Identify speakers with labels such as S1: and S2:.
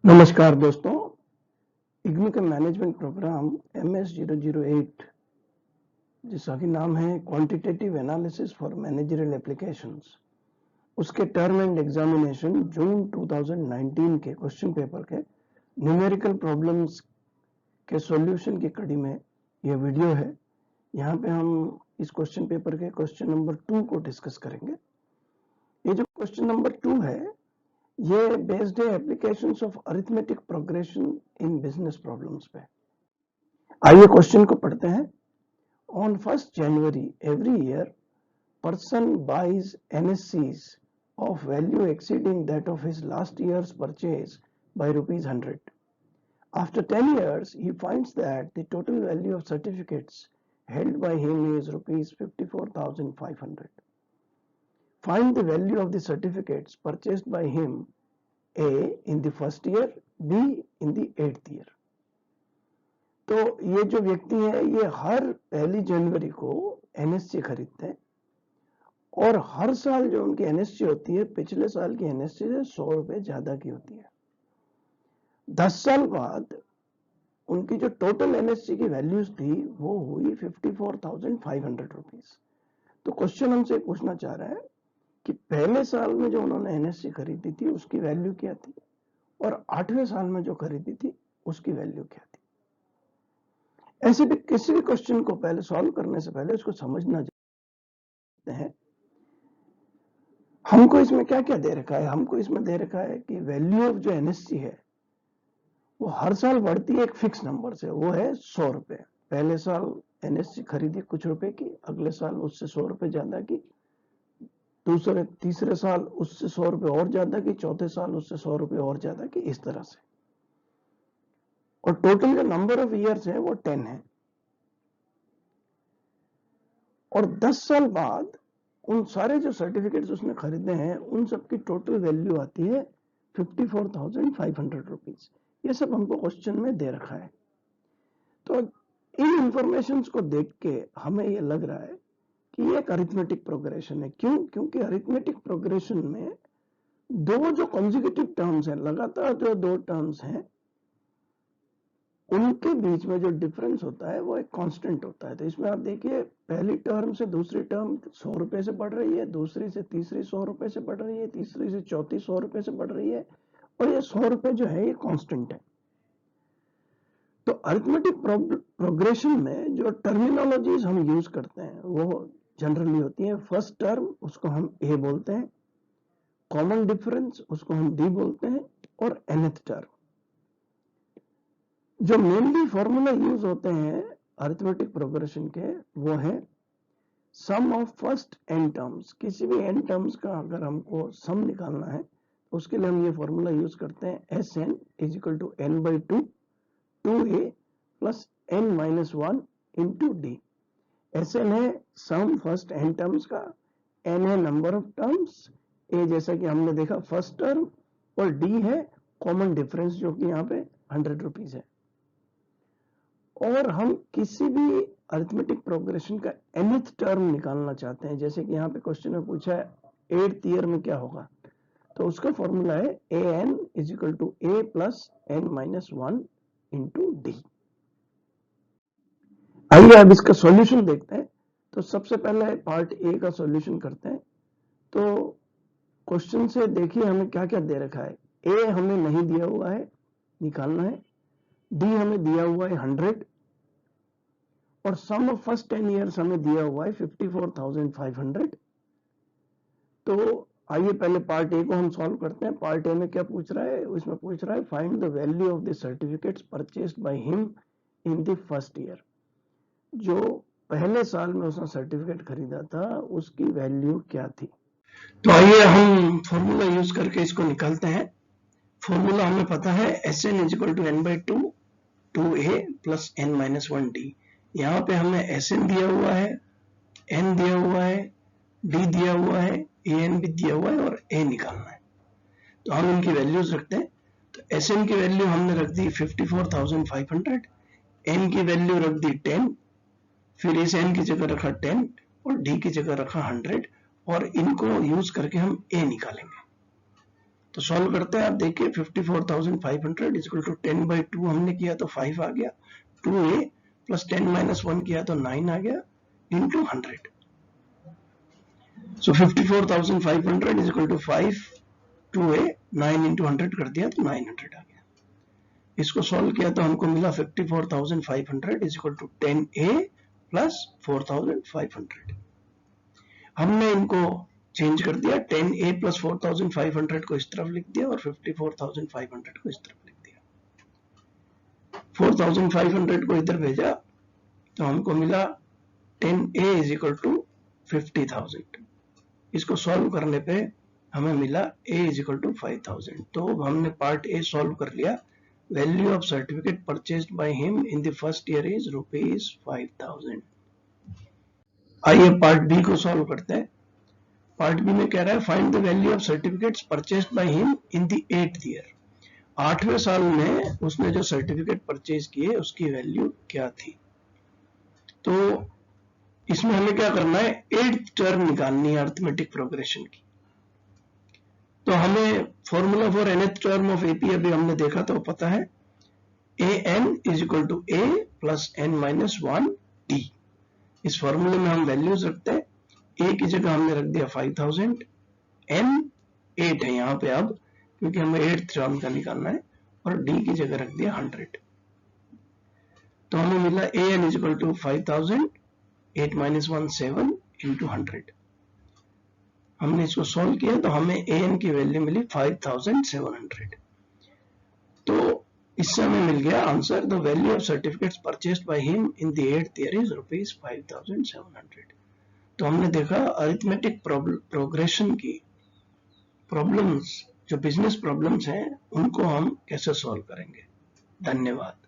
S1: नमस्कार दोस्तों, इग्नू का मैनेजमेंट प्रोग्राम MS-008 जिसका कि नाम है quantitative analysis for managerial applications, उसके टर्म एंड एग्जामिनेशन जून 2019 के क्वेश्चन पेपर के न्यूमेरिकल प्रॉब्लम्स के सॉल्यूशन की कड़ी में यह वीडियो है। यहाँ पे हम इस क्वेश्चन पेपर के क्वेश्चन नंबर 2 को डिस्कस करेंगे। ये जो क्वेश्चन नंबर 2 है ये बेस्ड है applications of arithmetic progression in business problems पे। आइए क्वेश्चन को पढ़ते हैं। On 1st January every year person buys NSCs of value exceeding that of his last year's purchase by ₹100. After 10 years he finds that the total value of certificates held by him is ₹54,500. Find the value of the certificates purchased by him A in the first year, B in the 8th year. तो ये जो व्यक्ति है ये हर 1 जनवरी को NSC खरीदते हैं और हर साल जो उनकी NSC होती है पिछले साल की NSC से 100 रुपए ज्यादा की होती है। 10 साल बाद उनकी जो टोटल NSC की वैल्यूज थी वो हुई 54,500 रुपीज। तो क्वेश्चन हमसे पूछना चाह रहा है कि पहले साल में जो उन्होंने NSC खरीदी थी उसकी वैल्यू क्या थी और 8वें साल में जो खरीदी थी उसकी वैल्यू क्या थी। ऐसे भी किसी भी क्वेश्चन को पहले सॉल्व करने से पहले उसको समझना चाहते हैं। हमको इसमें क्या क्या दे रखा है। हमको इसमें दे रखा है कि वैल्यू ऑफ जो NSC है वो हर साल बढ़ती है एक फिक्स नंबर से, वो है 100 रुपए। पहले साल NSC खरीदी कुछ रुपए की, अगले साल उससे 100 रुपए ज्यादा की, तीसरे साल उससे 100 रुपए और ज्यादा की, चौथे साल उससे 100 रुपए और ज्यादा की, इस तरह से। और टोटल जो नंबर ऑफ ईयर्स है वो 10 है। और 10 साल बाद उन सारे जो सर्टिफिकेट्स उसने खरीदे हैं उन सब की टोटल वैल्यू आती है 54,500 रुपीज। ये सब हमको क्वेश्चन में दे रखा है। तो इन इंफॉर्मेशन को देख के हमें ये लग रहा है कि ये एक अरिथमेटिक प्रोग्रेशन है। क्यों? क्योंकि अरिथमेटिक प्रोग्रेशन में दो जो कॉन्जिक्यूटिव टर्म्स हैं, लगातार जो दो टर्म्स हैं उनके बीच में जो डिफरेंस होता है वो एक कांस्टेंट होता है। तो इसमें आप देखिए पहली टर्म से दूसरी टर्म 100 रुपए से बढ़ रही है, दूसरी से तीसरी 100 रुपए से बढ़ रही है, तीसरी से चौथी 100 रुपए से बढ़ रही है, और ये 100 रुपए जो है ये कांस्टेंट है। तो अरिथमेटिक प्रोग्रेशन में जो टर्मिनोलॉजीज हम यूज करते हैं वो जनरली होती है, फर्स्ट टर्म उसको हम ए बोलते हैं, कॉमन डिफरेंस उसको हम डी बोलते हैं, और nth टर्म। जो मेनली फॉर्मूला यूज होते हैं अरिथमेटिक प्रोग्रेशन के वो है सम ऑफ फर्स्ट n टर्म्स। किसी भी n टर्म्स का अगर हमको सम निकालना है तो उसके लिए हम ये फॉर्मूला यूज करते हैं Sn = n/2 2a + n-1 × d। Sn है सम फर्स्ट n टर्म्स का, n है नंबर ऑफ टर्म्स, a जैसा कि हमने देखा फर्स्ट टर्म, और d है कॉमन डिफरेंस जो कि यहाँ पे 100 रुपीज है। और हम किसी भी अरिथमेटिक प्रोग्रेशन का nth टर्म निकालना चाहते हैं, जैसे कि यहाँ पे क्वेश्चन में पूछा है 8th ईयर में क्या होगा, तो उसका फॉर्मूला है An = a + n-1 × d। आइए अब इसका सॉल्यूशन देखते हैं। तो सबसे पहले पार्ट ए का सॉल्यूशन करते हैं। तो क्वेश्चन से देखिए हमें क्या क्या दे रखा है। ए हमें नहीं दिया हुआ है, निकालना है। डी हमें दिया हुआ है 100, और सम ऑफ फर्स्ट 10 ईयर्स हमें दिया हुआ है 54,500। तो आइए पहले पार्ट ए को हम सॉल्व करते हैं। पार्ट ए में क्या पूछ रहा है? इसमें पूछ रहा है find the value of the certificates purchased bye him in the first year. जो पहले साल में उसने सर्टिफिकेट खरीदा था उसकी वैल्यू क्या थी। तो आइए हम फॉर्मूला यूज करके इसको निकालते हैं। फॉर्मूला हमें पता है Sn = n/2 2a + n-1 d। यहाँ पे हमें Sn दिया हुआ है, n दिया हुआ है, d दिया हुआ है, an भी दिया हुआ है, और a निकालना है। तो हम इनकी वैल्यूज रखते हैं। तो Sn की वैल्यू हमने रख दी 54,500, n की वैल्यू रख दी 10, फिर इस n की जगह रखा 10 और d की जगह रखा 100, और इनको यूज करके हम a निकालेंगे। तो सॉल्व करते हैं। आप देखिए 54,500 इक्वल टू 10/2 हमने किया तो 5 आ गया, 2a प्लस 10 माइनस 1 किया तो 9 आ गया, इंटू 100। सो 54,500 is equal to 5 2a 9 into 100 कर दिया तो 900 आ गया। इसको सॉल्व किया तो हमको मिला 54,500 is equal to 10a plus 4,500। हमने इनको चेंज कर दिया, 10a प्लस 4,500 को इस तरफ लिख दिया और 54,500 को इस तरफ लिख दिया। 4,500 को इधर भेजा तो हमको मिला 10a इज इक्वल टू 50,000। इसको सॉल्व करने पे हमें मिला a इज इक्वल टू 5,000। तो हमने पार्ट a सॉल्व कर लिया। Value of certificate purchased by him in the first year is ₹5,000। आइए पार्ट b को सॉल्व करते हैं। पार्ट बी में कह रहा है find the value of certificates purchased by him in the 8th year. 8वें साल में उसने जो सर्टिफिकेट परचेज किए उसकी वैल्यू क्या थी। तो इसमें हमें क्या करना है, 8th टर्म निकालनी है अरिथमेटिक प्रोग्रेशन की। तो हमें formula for nth term of AP अभी हमने देखा तो पता है, an is equal to a plus n minus 1 t। इस फॉर्मूले में हम वैल्यूज रखते हैं। a की जगह हमने रख दिया 5,000, n 8 है यहाँ पे अब क्योंकि हमें 8th टर्म का निकालना है, और d की जगह रख दिया 100। तो हमें मिला an is equal to 5,000, 8 minus 1 7 into 100। हमने इसको सॉल्व किया तो हमें an की वैल्यू मिली 5,700। तो इससे हमें मिल गया answer, the value of certificates purchased by him in the 8th year is ₹5,700। तो हमने देखा अरिथमेटिक प्रोग्रेशन की प्रॉब्लम्स, जो बिजनेस प्रॉब्लम्स हैं उनको हम कैसे सॉल्व करेंगे। धन्यवाद।